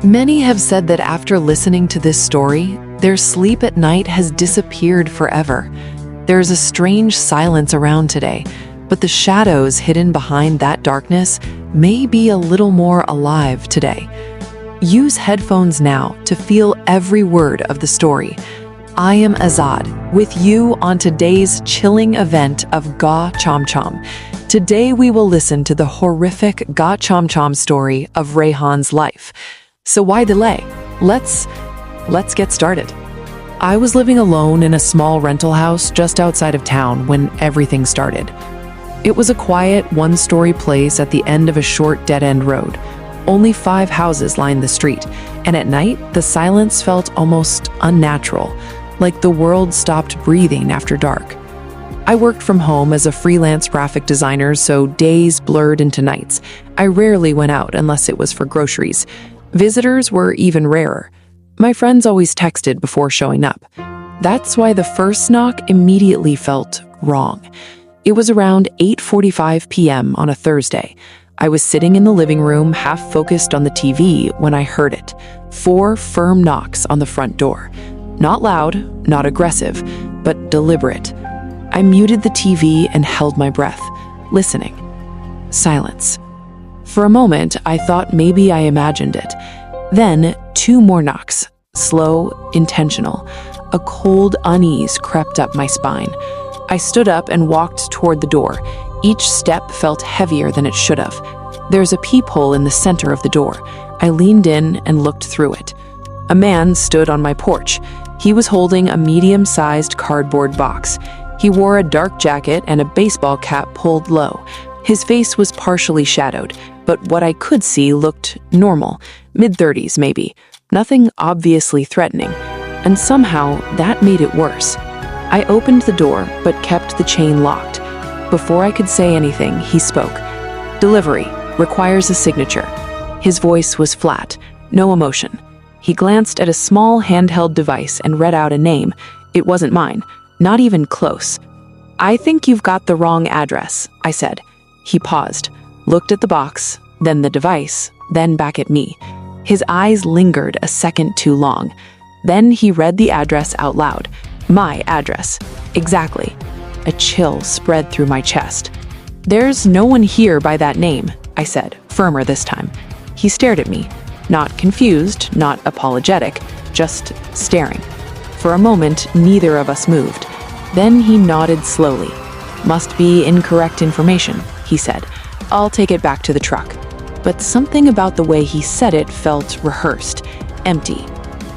Many have said that after listening to this story, their sleep at night has disappeared forever. There's a strange silence around today, but the shadows hidden behind that darkness may be a little more alive today. Use headphones now to feel every word of the story. I am Azad, with you on today's chilling event of Ga Chomchom. Today we will listen to the horrific Ga Chomchom story of Rayhan's life. So why delay? Let's get started. I was living alone in a small rental house just outside of town when everything started. It was a quiet, one-story place at the end of a short dead-end road. Only 5 houses lined the street, and at night, the silence felt almost unnatural, like the world stopped breathing after dark. I worked from home as a freelance graphic designer, so days blurred into nights. I rarely went out unless it was for groceries. Visitors were even rarer. My friends always texted before showing up. That's why the first knock immediately felt wrong. It was around 8:45 p.m. on a Thursday. I was sitting in the living room, half focused on the TV, when I heard it. 4 firm knocks on the front door. Not loud, not aggressive, but deliberate. I muted the TV and held my breath, listening. Silence. For a moment, I thought maybe I imagined it. Then, 2 more knocks. Slow, intentional. A cold unease crept up my spine. I stood up and walked toward the door. Each step felt heavier than it should have. There's a peephole in the center of the door. I leaned in and looked through it. A man stood on my porch. He was holding a medium-sized cardboard box. He wore a dark jacket and a baseball cap pulled low. His face was partially shadowed, but what I could see looked normal, mid-30s maybe, nothing obviously threatening, and somehow that made it worse. I opened the door, but kept the chain locked. Before I could say anything, he spoke. "Delivery, requires a signature." His voice was flat, no emotion. He glanced at a small handheld device and read out a name. It wasn't mine, not even close. "I think you've got the wrong address," I said. He paused, looked at the box, then the device, then back at me. His eyes lingered a second too long. Then he read the address out loud. My address. Exactly. A chill spread through my chest. "There's no one here by that name," I said, firmer this time. He stared at me, not confused, not apologetic, just staring. For a moment, neither of us moved. Then he nodded slowly. "Must be incorrect information," he said. "I'll take it back to the truck." But something about the way he said it felt rehearsed, empty.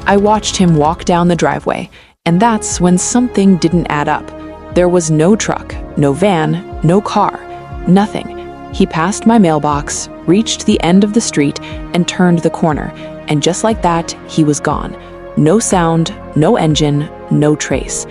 I watched him walk down the driveway, and that's when something didn't add up. There was no truck, no van, no car, nothing. He passed my mailbox, reached the end of the street, and turned the corner, and just like that, he was gone. No sound, no engine, no trace.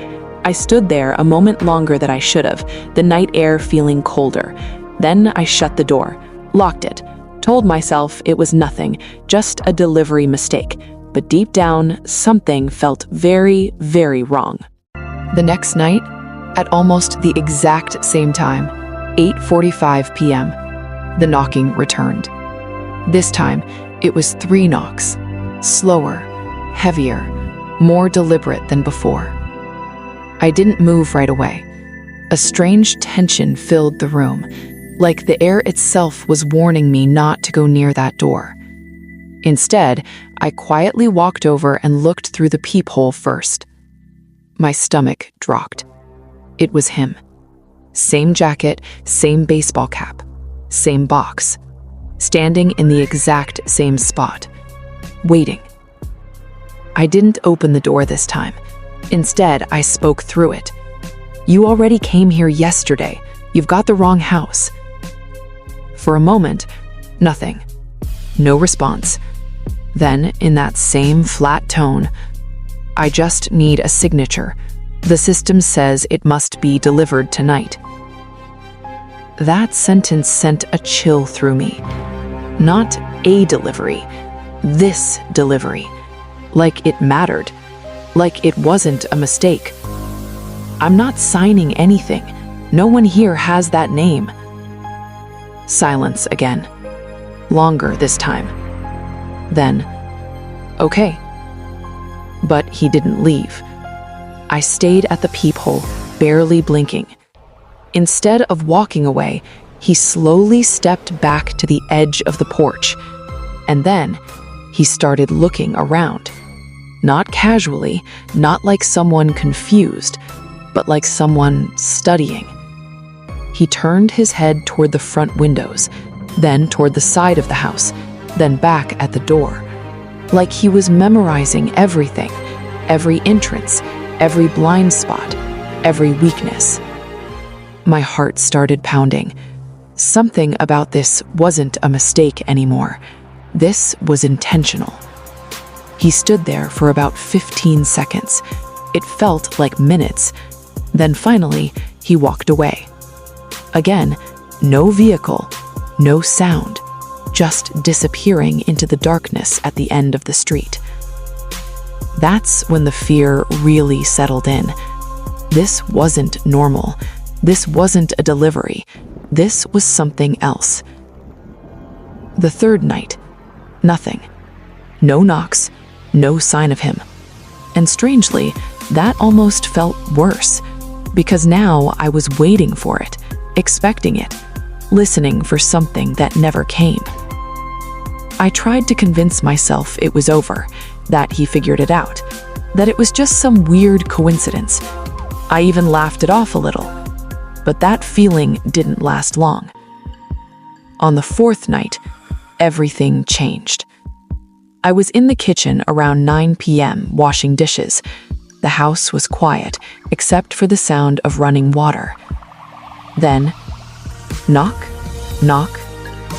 I stood there a moment longer than I should have, the night air feeling colder. Then I shut the door, locked it, told myself it was nothing, just a delivery mistake. But deep down, something felt very, very wrong. The next night, at almost the exact same time, 8:45 p.m., the knocking returned. This time, it was 3 knocks, slower, heavier, more deliberate than before. I didn't move right away. A strange tension filled the room, like the air itself was warning me not to go near that door. Instead, I quietly walked over and looked through the peephole first. My stomach dropped. It was him. Same jacket, same baseball cap, same box, standing in the exact same spot, waiting. I didn't open the door this time. Instead, I spoke through it. "You already came here yesterday. You've got the wrong house." For a moment, nothing. No response. Then, in that same flat tone, "I just need a signature. The system says it must be delivered tonight." That sentence sent a chill through me. Not a delivery, this delivery. Like it mattered. Like it wasn't a mistake. "I'm not signing anything. No one here has that name." Silence again. Longer this time. Then, "Okay." But he didn't leave. I stayed at the peephole, barely blinking. Instead of walking away, he slowly stepped back to the edge of the porch. And then he started looking around. Not casually, not like someone confused, but like someone studying. He turned his head toward the front windows, then toward the side of the house, then back at the door. Like he was memorizing everything, every entrance, every blind spot, every weakness. My heart started pounding. Something about this wasn't a mistake anymore. This was intentional. He stood there for about 15 seconds. It felt like minutes. Then finally, he walked away. Again, no vehicle, no sound, just disappearing into the darkness at the end of the street. That's when the fear really settled in. This wasn't normal. This wasn't a delivery. This was something else. The third night, nothing. No knocks, no sign of him. And strangely, that almost felt worse, because now I was waiting for it, expecting it, listening for something that never came. I tried to convince myself it was over, that he figured it out, that it was just some weird coincidence. I even laughed it off a little, but that feeling didn't last long. On the fourth night, everything changed. I was in the kitchen around 9 p.m. washing dishes. The house was quiet, except for the sound of running water. Then, knock, knock,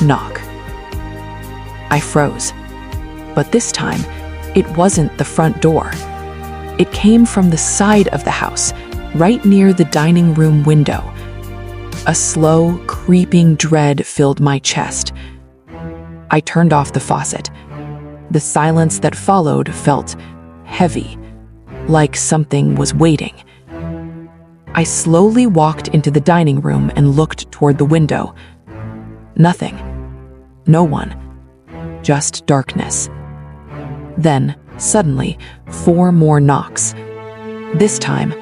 knock. I froze. But this time, it wasn't the front door. It came from the side of the house, right near the dining room window. A slow, creeping dread filled my chest. I turned off the faucet. The silence that followed felt heavy, like something was waiting. I slowly walked into the dining room and looked toward the window. Nothing. No one. Just darkness. Then, suddenly, 4 more knocks. This time,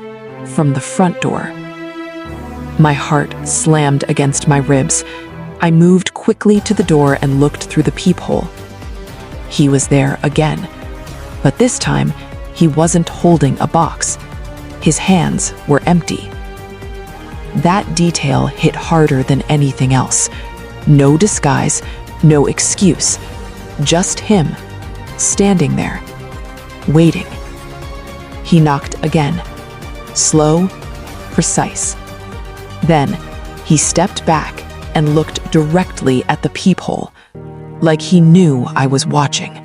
from the front door. My heart slammed against my ribs. I moved quickly to the door and looked through the peephole. He was there again. But this time, he wasn't holding a box. His hands were empty. That detail hit harder than anything else. No disguise, no excuse. Just him, standing there, waiting. He knocked again. Slow, precise. Then, he stepped back and looked directly at the peephole, like he knew I was watching.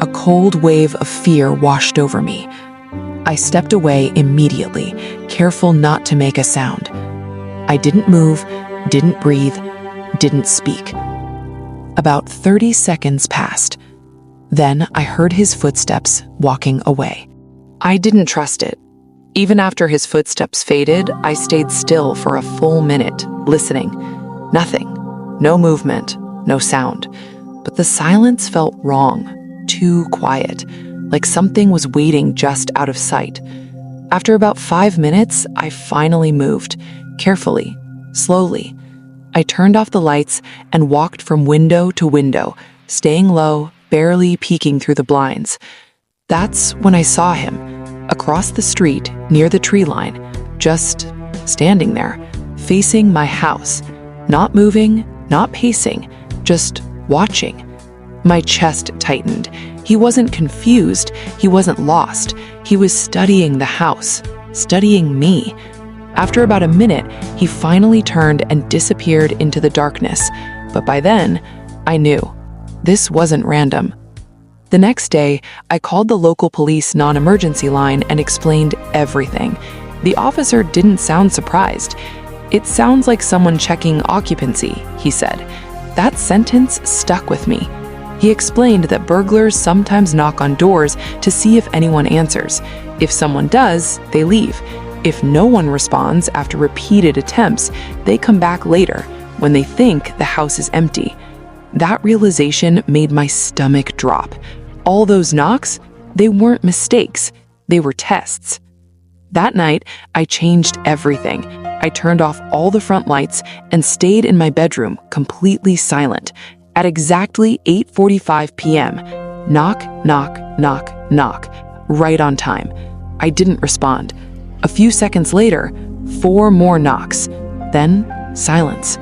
A cold wave of fear washed over me. I stepped away immediately, careful not to make a sound. I didn't move, didn't breathe, didn't speak. About 30 seconds passed. Then I heard his footsteps walking away. I didn't trust it. Even after his footsteps faded, I stayed still for a full minute, listening. Nothing. No movement, no sound. But the silence felt wrong, too quiet, like something was waiting just out of sight. After about 5 minutes, I finally moved, carefully, slowly. I turned off the lights and walked from window to window, staying low, barely peeking through the blinds. That's when I saw him, across the street, near the tree line, just standing there, facing my house, not moving, not pacing, just watching. My chest tightened. He wasn't confused. He wasn't lost. He was studying the house, studying me. After about a minute, he finally turned and disappeared into the darkness. But by then, I knew. This wasn't random. The next day, I called the local police non-emergency line and explained everything. The officer didn't sound surprised. "It sounds like someone checking occupancy," he said. That sentence stuck with me. He explained that burglars sometimes knock on doors to see if anyone answers. If someone does, they leave. If no one responds after repeated attempts, they come back later when they think the house is empty. That realization made my stomach drop. All those knocks, they weren't mistakes, they were tests. That night, I changed everything. I turned off all the front lights and stayed in my bedroom, completely silent. At exactly 8:45 p.m., knock, knock, knock, knock, right on time. I didn't respond. A few seconds later, 4 more knocks. Then, silence.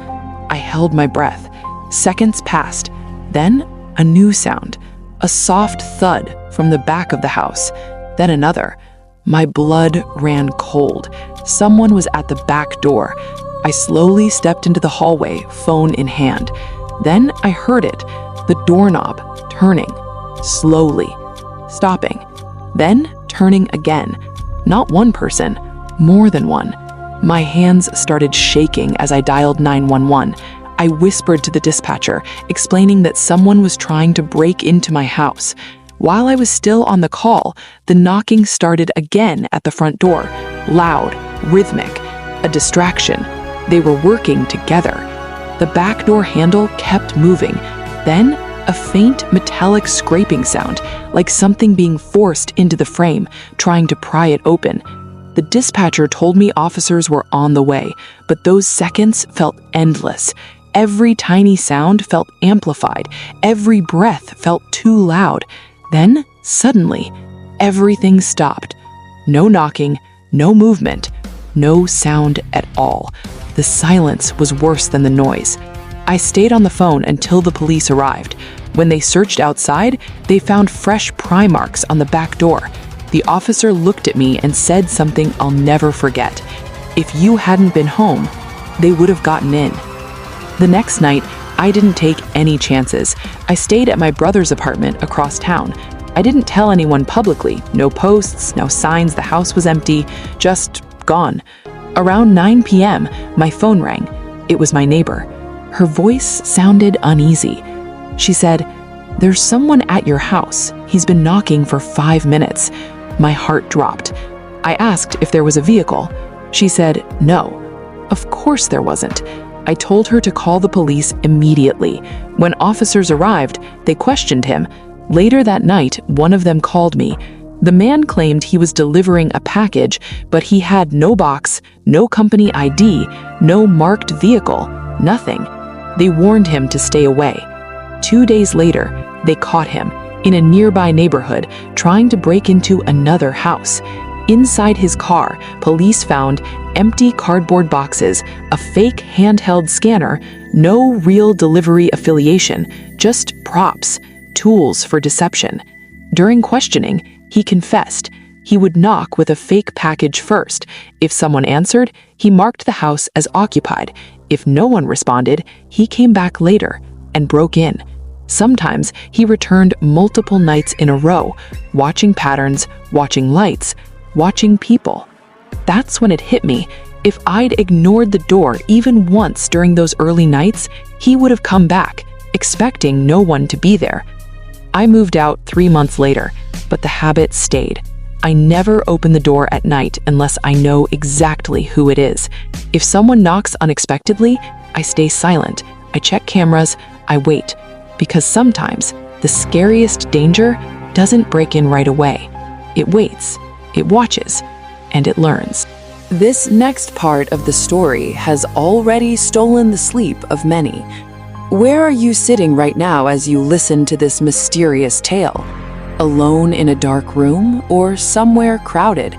I held my breath. Seconds passed. Then, a new sound. A soft thud from the back of the house. Then another. My blood ran cold. Someone was at the back door. I slowly stepped into the hallway, phone in hand. Then I heard it, the doorknob turning, slowly, stopping, then turning again. Not one person, more than one. My hands started shaking as I dialed 911. I whispered to the dispatcher, explaining that someone was trying to break into my house. While I was still on the call, the knocking started again at the front door, loud, rhythmic, a distraction. They were working together. The back door handle kept moving. Then, a faint metallic scraping sound, like something being forced into the frame, trying to pry it open. The dispatcher told me officers were on the way, but those seconds felt endless. Every tiny sound felt amplified. Every breath felt too loud. Then, suddenly, everything stopped. No knocking, no movement, no sound at all. The silence was worse than the noise. I stayed on the phone until the police arrived. When they searched outside, they found fresh pry marks on the back door. The officer looked at me and said something I'll never forget. If you hadn't been home, they would have gotten in. The next night, I didn't take any chances. I stayed at my brother's apartment across town. I didn't tell anyone publicly. No posts, no signs, the house was empty, just gone. Around 9 p.m., my phone rang. It was my neighbor. Her voice sounded uneasy. She said, "There's someone at your house. He's been knocking for 5 minutes." My heart dropped. I asked if there was a vehicle. She said, "No." Of course there wasn't. I told her to call the police immediately. When officers arrived, they questioned him. Later that night, one of them called me. The man claimed he was delivering a package, but he had no box, no company ID, no marked vehicle, nothing. They warned him to stay away. 2 days later, they caught him in a nearby neighborhood trying to break into another house. Inside his car, police found empty cardboard boxes, a fake handheld scanner, no real delivery affiliation, just props, tools for deception. During questioning, he confessed. He would knock with a fake package first. If someone answered, he marked the house as occupied. If no one responded, he came back later and broke in. Sometimes he returned multiple nights in a row, watching patterns, watching lights, watching people. That's when it hit me. If I'd ignored the door even once during those early nights, he would have come back, expecting no one to be there. I moved out 3 months later, but the habit stayed. I never open the door at night unless I know exactly who it is. If someone knocks unexpectedly, I stay silent. I check cameras, I wait, because sometimes the scariest danger doesn't break in right away. It waits, it watches, and it learns. This next part of the story has already stolen the sleep of many. Where are you sitting right now as you listen to this mysterious tale? Alone in a dark room or somewhere crowded?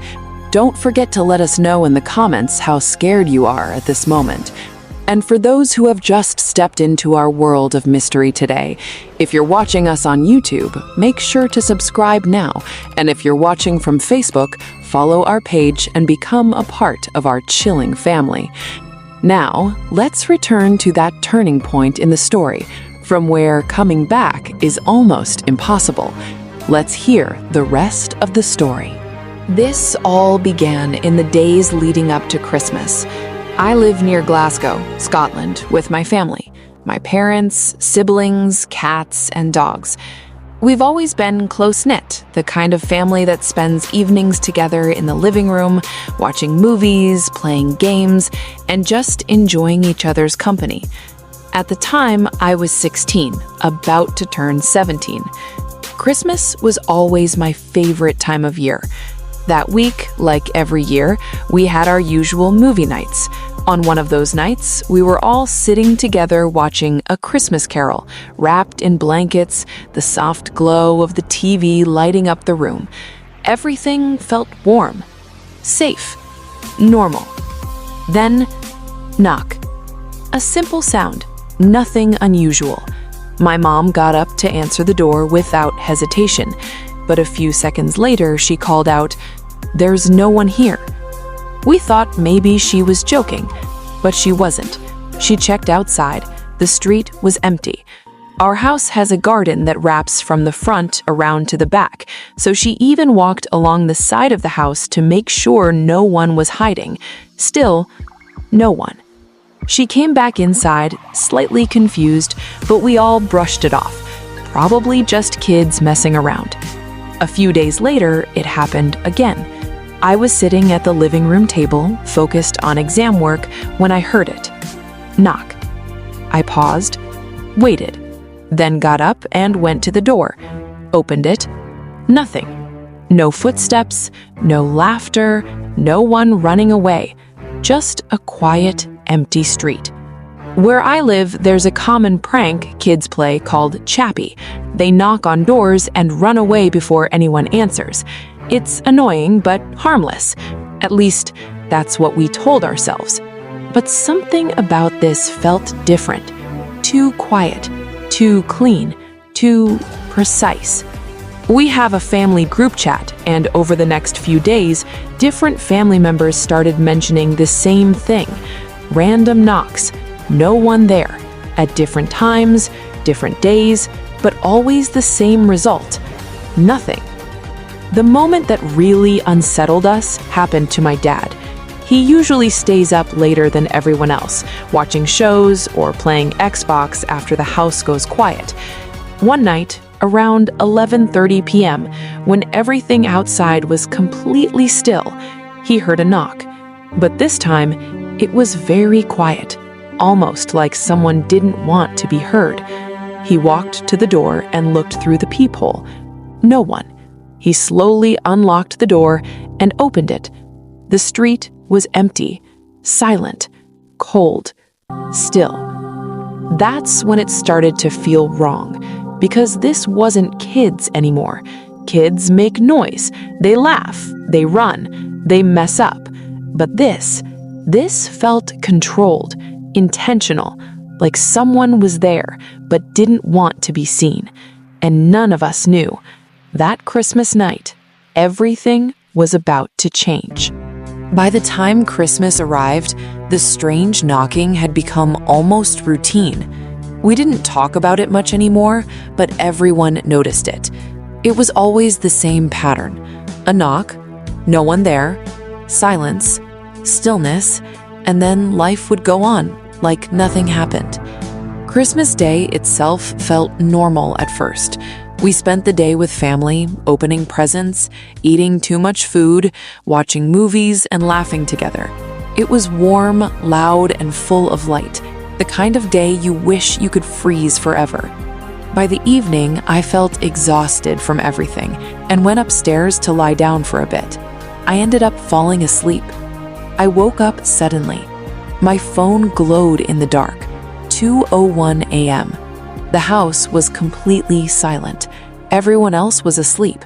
Don't forget to let us know in the comments how scared you are at this moment. And for those who have just stepped into our world of mystery today, if you're watching us on YouTube, make sure to subscribe now. And if you're watching from Facebook, follow our page and become a part of our chilling family. Now, let's return to that turning point in the story, from where coming back is almost impossible. Let's hear the rest of the story. This all began in the days leading up to Christmas. I live near Glasgow, Scotland, with my family, my parents, siblings, cats, and dogs. We've always been close-knit, the kind of family that spends evenings together in the living room, watching movies, playing games, and just enjoying each other's company. At the time, I was 16, about to turn 17. Christmas was always my favorite time of year. That week, like every year, we had our usual movie nights. On one of those nights, we were all sitting together watching A Christmas Carol, wrapped in blankets, the soft glow of the TV lighting up the room. Everything felt warm, safe, normal. Then, knock. A simple sound, nothing unusual. My mom got up to answer the door without hesitation, but a few seconds later she called out, "There's no one here." We thought maybe she was joking, but she wasn't. She checked outside. The street was empty. Our house has a garden that wraps from the front around to the back, so she even walked along the side of the house to make sure no one was hiding. Still, no one. She came back inside, slightly confused, but we all brushed it off. Probably just kids messing around. A few days later, it happened again. I was sitting at the living room table, focused on exam work, when I heard it. Knock. I paused, waited, then got up and went to the door. Opened it. Nothing. No footsteps, no laughter, no one running away. Just a quiet, empty street. Where I live, there's a common prank kids play called Chappie. They knock on doors and run away before anyone answers. It's annoying, but harmless. At least, that's what we told ourselves. But something about this felt different. Too quiet, too clean, too precise. We have a family group chat, and over the next few days, different family members started mentioning the same thing. Random knocks, no one there, at different times, different days, but always the same result. Nothing. The moment that really unsettled us happened to my dad. He usually stays up later than everyone else, watching shows or playing Xbox after the house goes quiet. One night, around 11:30 p.m., when everything outside was completely still, he heard a knock. But this time, it was very quiet, almost like someone didn't want to be heard. He walked to the door and looked through the peephole. No one. He slowly unlocked the door and opened it. The street was empty, silent, cold, still. That's when it started to feel wrong, because this wasn't kids anymore. Kids make noise, they laugh, they run, they mess up. But this felt controlled, intentional, like someone was there but didn't want to be seen. And none of us knew. That Christmas night, everything was about to change. By the time Christmas arrived, the strange knocking had become almost routine. We didn't talk about it much anymore, but everyone noticed it. It was always the same pattern. A knock, no one there, silence, stillness, and then life would go on, like nothing happened. Christmas Day itself felt normal at first. We spent the day with family, opening presents, eating too much food, watching movies, and laughing together. It was warm, loud, and full of light, the kind of day you wish you could freeze forever. By the evening, I felt exhausted from everything and went upstairs to lie down for a bit. I ended up falling asleep. I woke up suddenly. My phone glowed in the dark. 2:01 a.m. The house was completely silent. Everyone else was asleep.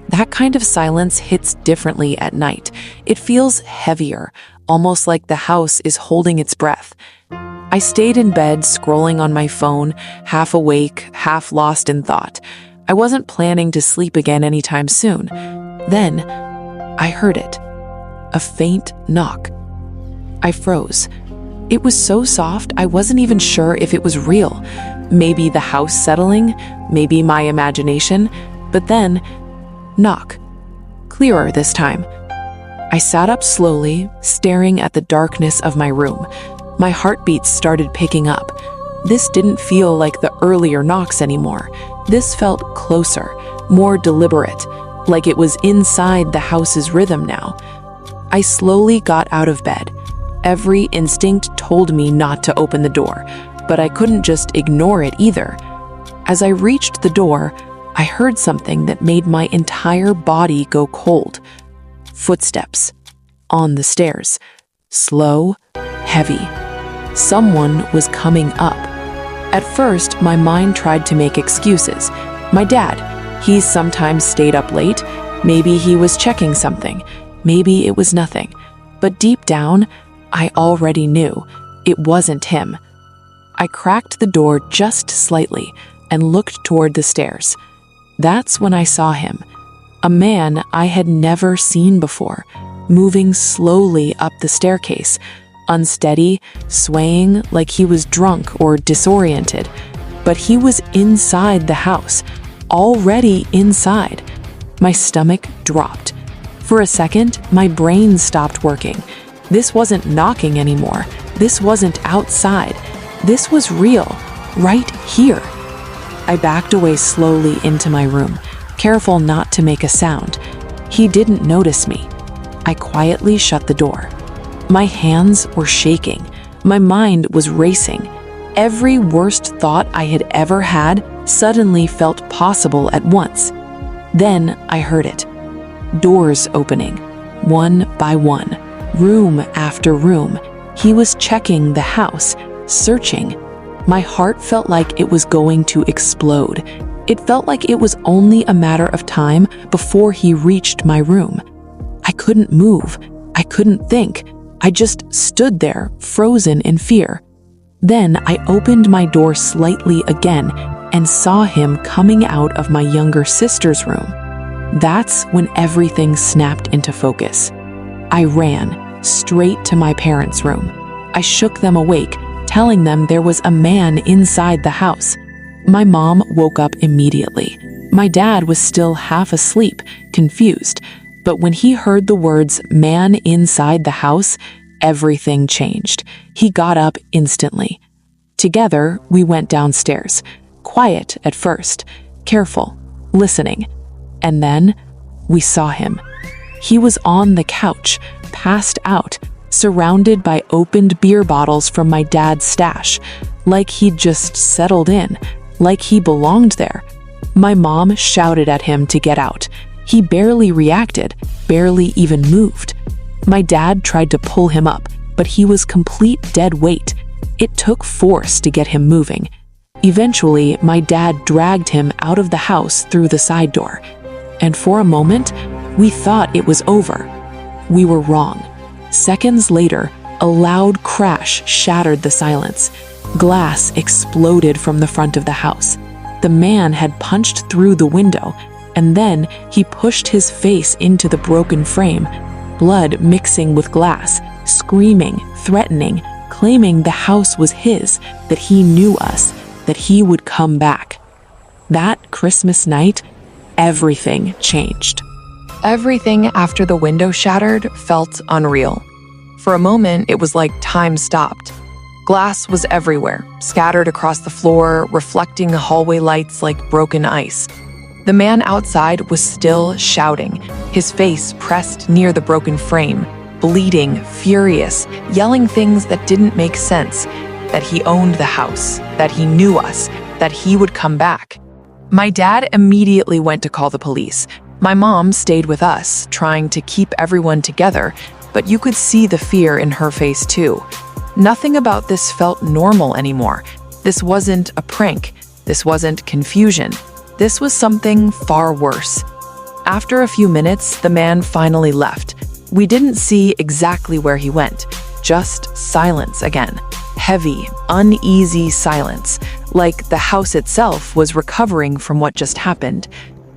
That kind of silence hits differently at night. It feels heavier, almost like the house is holding its breath. I stayed in bed scrolling on my phone, half awake, half lost in thought. I wasn't planning to sleep again anytime soon. Then, I heard it. A faint knock. I froze. It was so soft, I wasn't even sure if it was real. Maybe the house settling, maybe my imagination, but then, knock. Clearer this time. I sat up slowly, staring at the darkness of my room. My heartbeats started picking up. This didn't feel like the earlier knocks anymore. This felt closer, more deliberate, like it was inside the house's rhythm now. I slowly got out of bed. Every instinct told me not to open the door, but I couldn't just ignore it either. As I reached the door, I heard something that made my entire body go cold. Footsteps. On the stairs. Slow, heavy. Someone was coming up. At first, my mind tried to make excuses. My dad, he sometimes stayed up late. Maybe he was checking something. Maybe it was nothing. But deep down, I already knew it wasn't him. I cracked the door just slightly and looked toward the stairs. That's when I saw him, a man I had never seen before, moving slowly up the staircase, unsteady, swaying like he was drunk or disoriented. But he was inside the house, already inside. My stomach dropped. For a second, my brain stopped working. This wasn't knocking anymore. This wasn't outside. This was real, right here. I backed away slowly into my room, careful not to make a sound. He didn't notice me. I quietly shut the door. My hands were shaking. My mind was racing. Every worst thought I had ever had suddenly felt possible at once. Then I heard it. Doors opening, one by one, room after room. He was checking the house, searching. My heart felt like it was going to explode. It felt like it was only a matter of time before he reached my room. I couldn't move. I couldn't think. I just stood there, frozen in fear. Then I opened my door slightly again and saw him coming out of my younger sister's room. That's when everything snapped into focus. I ran straight to my parents' room. I shook them awake, telling them there was a man inside the house. My mom woke up immediately. My dad was still half asleep, confused. But when he heard the words "man inside the house," everything changed. He got up instantly. Together, we went downstairs, quiet at first, careful, listening. And then, we saw him. He was on the couch, passed out, surrounded by opened beer bottles from my dad's stash, like he'd just settled in, like he belonged there. My mom shouted at him to get out. He barely reacted, barely even moved. My dad tried to pull him up, but he was complete dead weight. It took force to get him moving. Eventually, my dad dragged him out of the house through the side door. And for a moment, we thought it was over. We were wrong. Seconds later, a loud crash shattered the silence. Glass exploded from the front of the house. The man had punched through the window, and then he pushed his face into the broken frame, blood mixing with glass, screaming, threatening, claiming the house was his, that he knew us, that he would come back. That Christmas night, everything changed. Everything after the window shattered felt unreal. For a moment, it was like time stopped. Glass was everywhere, scattered across the floor, reflecting the hallway lights like broken ice. The man outside was still shouting, his face pressed near the broken frame, bleeding, furious, yelling things that didn't make sense, that he owned the house, that he knew us, that he would come back. My dad immediately went to call the police. My mom stayed with us, trying to keep everyone together, but you could see the fear in her face too. Nothing about this felt normal anymore. This wasn't a prank. This wasn't confusion. This was something far worse. After a few minutes, the man finally left. We didn't see exactly where he went, just silence again. Heavy, uneasy silence, like the house itself was recovering from what just happened.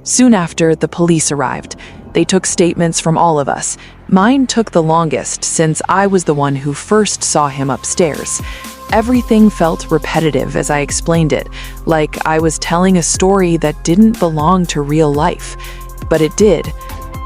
Soon after, the police arrived. They took statements from all of us. Mine took the longest since I was the one who first saw him upstairs. Everything felt repetitive as I explained it, like I was telling a story that didn't belong to real life. But it did.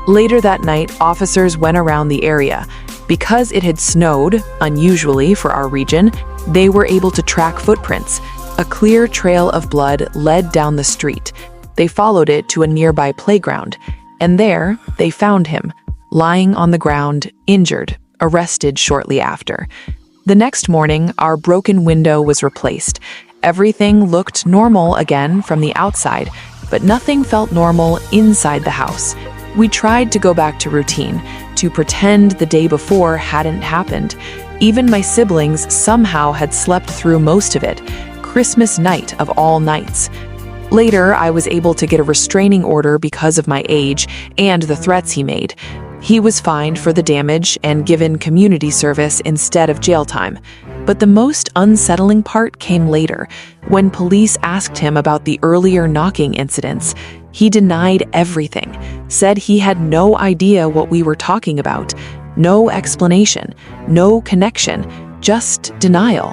Later that night, officers went around the area. Because it had snowed, unusually for our region, they were able to track footprints. A clear trail of blood led down the street. They followed it to a nearby playground, and there they found him, lying on the ground, injured, arrested shortly after. The next morning, our broken window was replaced. Everything looked normal again from the outside, but nothing felt normal inside the house. We tried to go back to routine, to pretend the day before hadn't happened. Even my siblings somehow had slept through most of it. Christmas night of all nights. Later, I was able to get a restraining order because of my age and the threats he made. He was fined for the damage and given community service instead of jail time. But the most unsettling part came later, when police asked him about the earlier knocking incidents. He denied everything, said he had no idea what we were talking about, no explanation, no connection, just denial.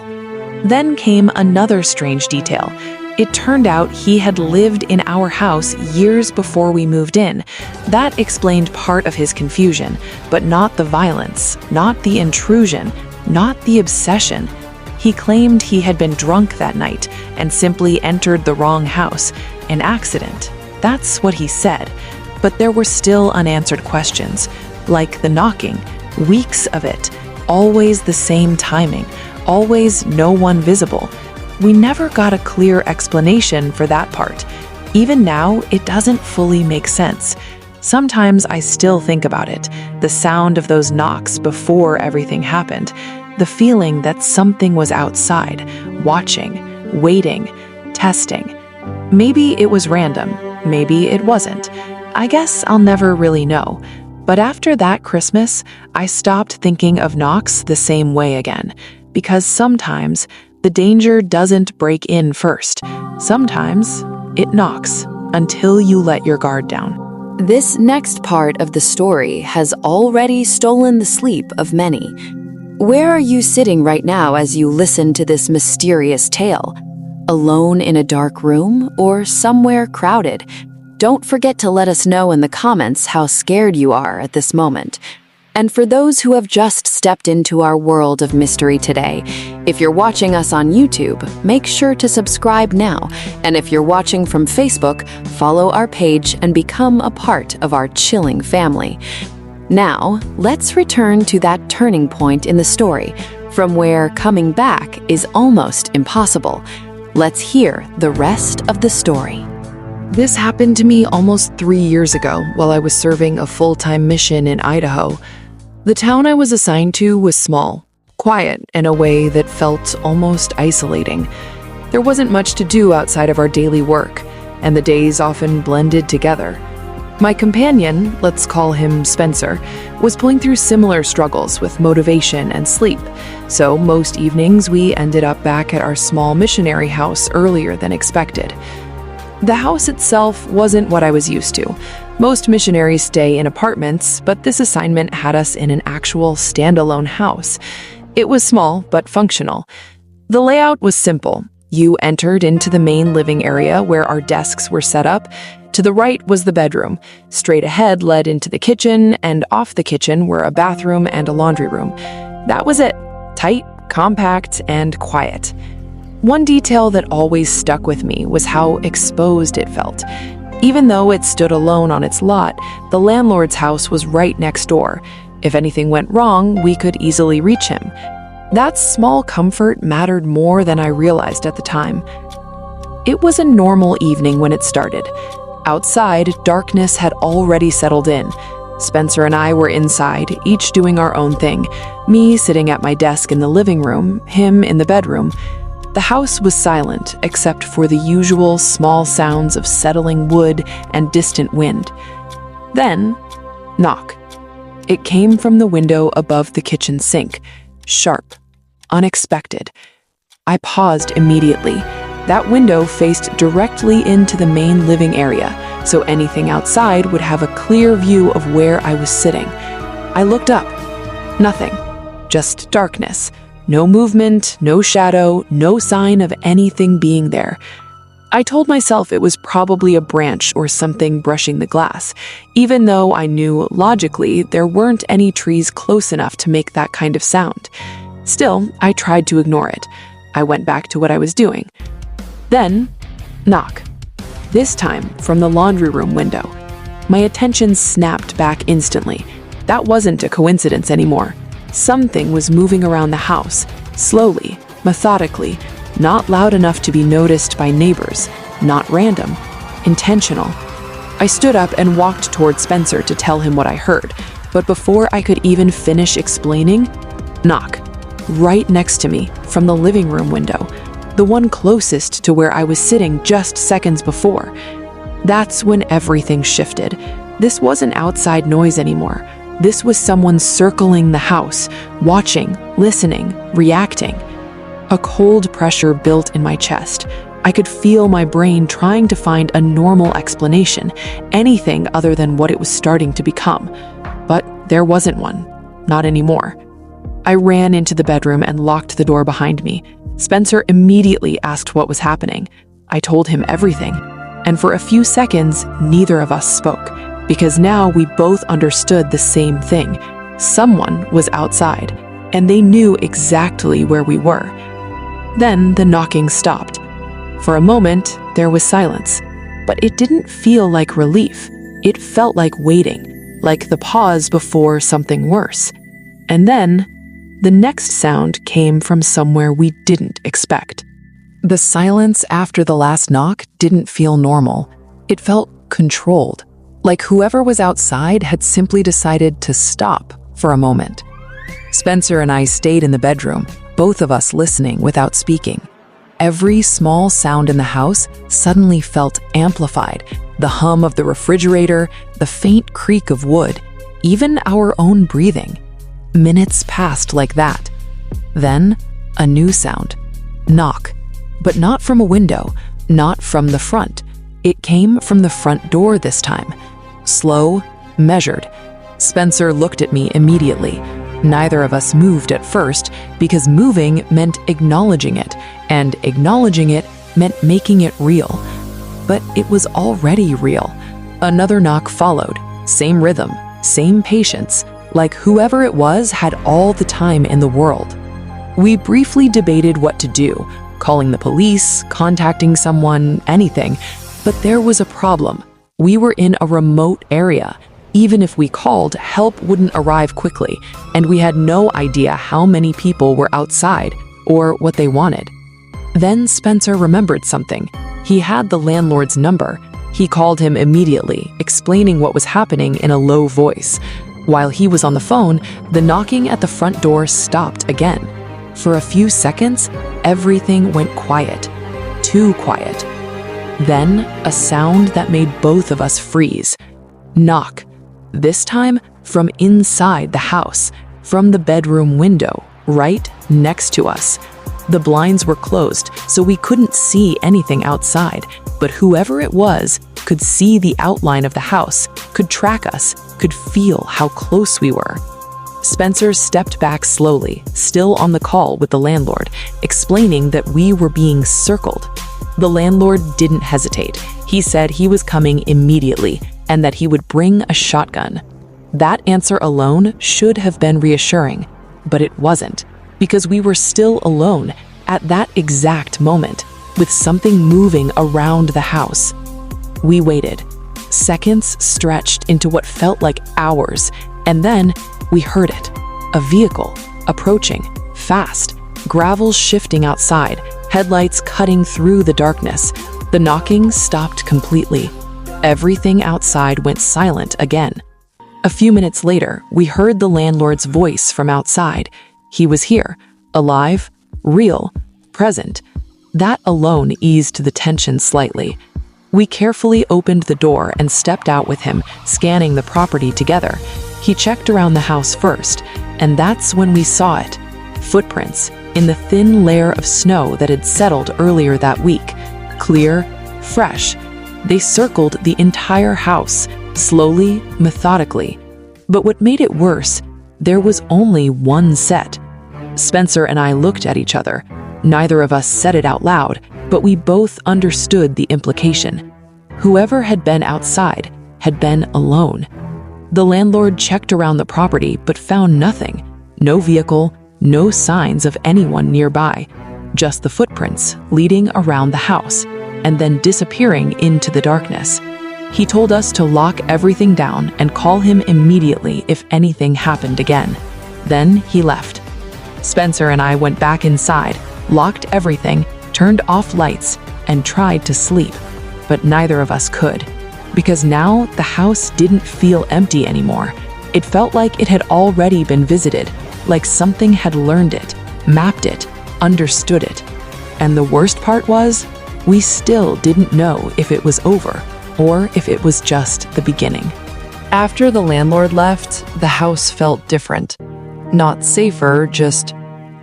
Then came another strange detail. It turned out he had lived in our house years before we moved in. That explained part of his confusion, but not the violence, not the intrusion, not the obsession. He claimed he had been drunk that night and simply entered the wrong house, an accident. That's what he said. But there were still unanswered questions, like the knocking, weeks of it, always the same timing, always no one visible. We never got a clear explanation for that part. Even now, it doesn't fully make sense. Sometimes I still think about it, the sound of those knocks before everything happened, the feeling that something was outside, watching, waiting, testing. Maybe it was random, maybe it wasn't. I guess I'll never really know. But after that Christmas, I stopped thinking of knocks the same way again, because sometimes the danger doesn't break in first. Sometimes it knocks until you let your guard down. This next part of the story has already stolen the sleep of many. Where are you sitting right now as you listen to this mysterious tale? Alone in a dark room or somewhere crowded? Don't forget to let us know in the comments how scared you are at this moment. And for those who have just stepped into our world of mystery today, if you're watching us on YouTube, make sure to subscribe now. And if you're watching from Facebook, follow our page and become a part of our chilling family. Now, let's return to that turning point in the story, from where coming back is almost impossible. Let's hear the rest of the story. This happened to me almost 3 years ago while I was serving a full-time mission in Idaho. The town I was assigned to was small, quiet in a way that felt almost isolating. There wasn't much to do outside of our daily work, and the days often blended together. My companion, let's call him Spencer, was pulling through similar struggles with motivation and sleep, so most evenings we ended up back at our small missionary house earlier than expected. The house itself wasn't what I was used to. Most missionaries stay in apartments, but this assignment had us in an actual standalone house. It was small, but functional. The layout was simple. You entered into the main living area where our desks were set up. To the right was the bedroom. Straight ahead led into the kitchen, and off the kitchen were a bathroom and a laundry room. That was it. Tight, compact, and quiet. One detail that always stuck with me was how exposed it felt. Even though it stood alone on its lot, the landlord's house was right next door. If anything went wrong, we could easily reach him. That small comfort mattered more than I realized at the time. It was a normal evening when it started. Outside, darkness had already settled in. Spencer and I were inside, each doing our own thing. Me sitting at my desk in the living room, him in the bedroom. The house was silent, except for the usual small sounds of settling wood and distant wind. Then, knock. It came from the window above the kitchen sink. Sharp. Unexpected. I paused immediately. That window faced directly into the main living area, so anything outside would have a clear view of where I was sitting. I looked up. Nothing. Just darkness. No movement, no shadow, no sign of anything being there. I told myself it was probably a branch or something brushing the glass, even though I knew logically there weren't any trees close enough to make that kind of sound. Still, I tried to ignore it. I went back to what I was doing. Then, knock. This time from the laundry room window. My attention snapped back instantly. That wasn't a coincidence anymore. Something was moving around the house, slowly, methodically, not loud enough to be noticed by neighbors, not random. intentional. I stood up and walked toward Spencer to tell him what I heard, but before I could even finish explaining, knock, right next to me from the living room window, the one closest to where I was sitting just seconds before. That's when everything shifted. This wasn't outside noise anymore. This was someone circling the house, watching, listening, reacting. A cold pressure built in my chest. I could feel my brain trying to find a normal explanation, anything other than what it was starting to become. But there wasn't one. Not anymore. I ran into the bedroom and locked the door behind me. Spencer immediately asked what was happening. I told him everything. And for a few seconds, neither of us spoke, because now we both understood the same thing. Someone was outside, and they knew exactly where we were. Then the knocking stopped. For a moment, there was silence, but it didn't feel like relief. It felt like waiting, like the pause before something worse. And then, the next sound came from somewhere we didn't expect. The silence after the last knock didn't feel normal. It felt controlled, like whoever was outside had simply decided to stop for a moment. Spencer and I stayed in the bedroom, both of us listening without speaking. Every small sound in the house suddenly felt amplified. The hum of the refrigerator, the faint creak of wood, even our own breathing. Minutes passed like that. Then, a new sound. Knock. But not from a window, not from the front. It came from the front door this time. Slow, measured. Spencer looked at me immediately. Neither of us moved at first, because moving meant acknowledging it, and acknowledging it meant making it real. But it was already real. Another knock followed. Same rhythm, same patience, like whoever it was had all the time in the world. We briefly debated what to do, calling the police, contacting someone, anything. But there was a problem. We were in a remote area. Even if we called, help wouldn't arrive quickly, and we had no idea how many people were outside or what they wanted. Then Spencer remembered something. He had the landlord's number. He called him immediately, explaining what was happening in a low voice. While he was on the phone, the knocking at the front door stopped again. For a few seconds, everything went quiet. Too quiet. Then, a sound that made both of us freeze. Knock. This time, from inside the house, from the bedroom window, right next to us. The blinds were closed, so we couldn't see anything outside, but whoever it was could see the outline of the house, could track us, could feel how close we were. Spencer stepped back slowly, still on the call with the landlord, explaining that we were being circled. The landlord didn't hesitate. He said he was coming immediately and that he would bring a shotgun. That answer alone should have been reassuring, but it wasn't, because we were still alone at that exact moment, with something moving around the house. We waited. Seconds stretched into what felt like hours, and then we heard it. A vehicle, approaching, fast, gravel shifting outside, headlights cutting through the darkness. The knocking stopped completely. Everything outside went silent again. A few minutes later, we heard the landlord's voice from outside. He was here, alive, real, present. That alone eased the tension slightly. We carefully opened the door and stepped out with him, scanning the property together. He checked around the house first, and that's when we saw it. Footprints in the thin layer of snow that had settled earlier that week. Clear, fresh. They circled the entire house, slowly, methodically. But what made it worse, there was only one set. Spencer and I looked at each other. Neither of us said it out loud, but we both understood the implication. Whoever had been outside had been alone. The landlord checked around the property but found nothing. No vehicle, no signs of anyone nearby. Just the footprints leading around the house and then disappearing into the darkness. He told us to lock everything down and call him immediately if anything happened again. Then he left. Spencer and I went back inside, locked everything, turned off lights, and tried to sleep. but neither of us could. Because now the house didn't feel empty anymore. It felt like it had already been visited, like something had learned it, mapped it, understood it. And the worst part was, we still didn't know if it was over or if it was just the beginning. After the landlord left, the house felt different. Not safer, just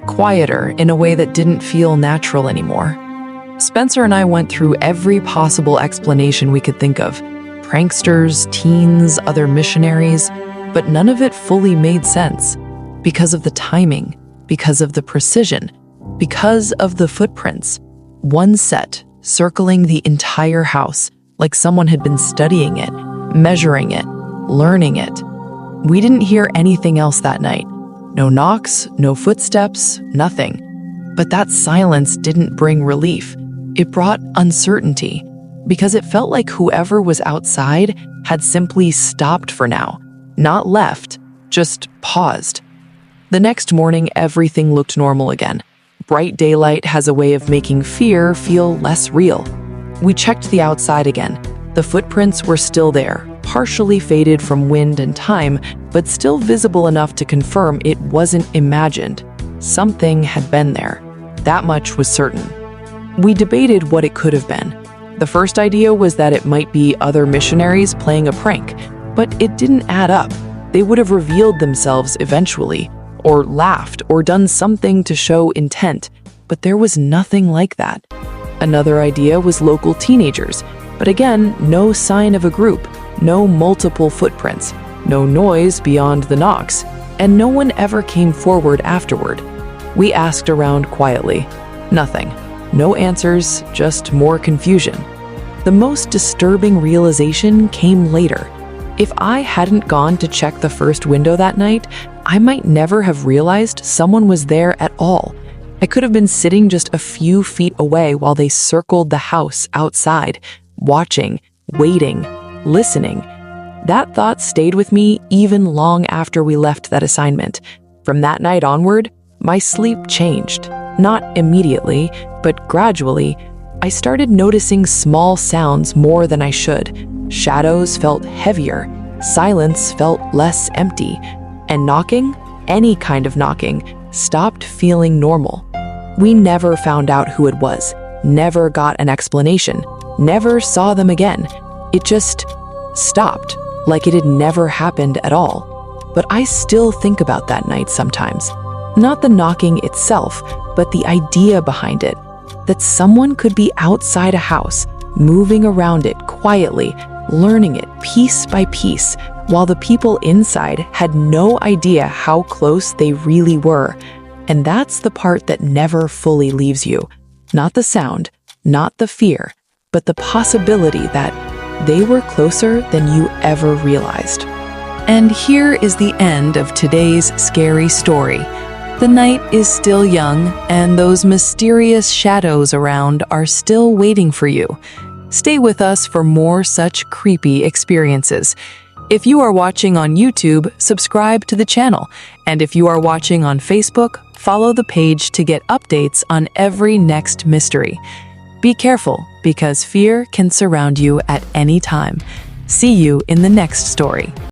quieter in a way that didn't feel natural anymore. Spencer and I went through every possible explanation we could think of. Pranksters, teens, other missionaries, but none of it fully made sense. Because of the timing, because of the precision, because of the footprints. One set, circling the entire house, like someone had been studying it, measuring it, learning it. We didn't hear anything else that night. No knocks, no footsteps, nothing. But that silence didn't bring relief. It brought uncertainty, because it felt like whoever was outside had simply stopped for now. Not left, just paused. The next morning, everything looked normal again. Bright daylight has a way of making fear feel less real. We checked the outside again. The footprints were still there, partially faded from wind and time, but still visible enough to confirm it wasn't imagined. Something had been there. That much was certain. We debated what it could have been. The first idea was that it might be other missionaries playing a prank, but it didn't add up. They would have revealed themselves eventually, or laughed, or done something to show intent, but there was nothing like that. Another idea was local teenagers, but again, no sign of a group, no multiple footprints, no noise beyond the knocks, and no one ever came forward afterward. We asked around quietly. Nothing. No answers, just more confusion. The most disturbing realization came later. If I hadn't gone to check the first window that night, I might never have realized someone was there at all. I could have been sitting just a few feet away while they circled the house outside, watching, waiting, listening. That thought stayed with me even long after we left that assignment. From that night onward, my sleep changed. Not immediately, but gradually. I started noticing small sounds more than I should. Shadows felt heavier, silence felt less empty, and knocking, any kind of knocking, stopped feeling normal. We never found out who it was, never got an explanation, never saw them again. It just stopped, like it had never happened at all. But I still think about that night sometimes. Not the knocking itself, but the idea behind it. That someone could be outside a house, moving around it quietly, learning it piece by piece, while the people inside had no idea how close they really were. And that's the part that never fully leaves you. Not the sound, not the fear, but the possibility that they were closer than you ever realized. And here is the end of today's scary story. The night is still young, and those mysterious shadows around are still waiting for you. Stay with us for more such creepy experiences. If you are watching on YouTube, subscribe to the channel. And if you are watching on Facebook, follow the page to get updates on every next mystery. Be careful, because fear can surround you at any time. See you in the next story.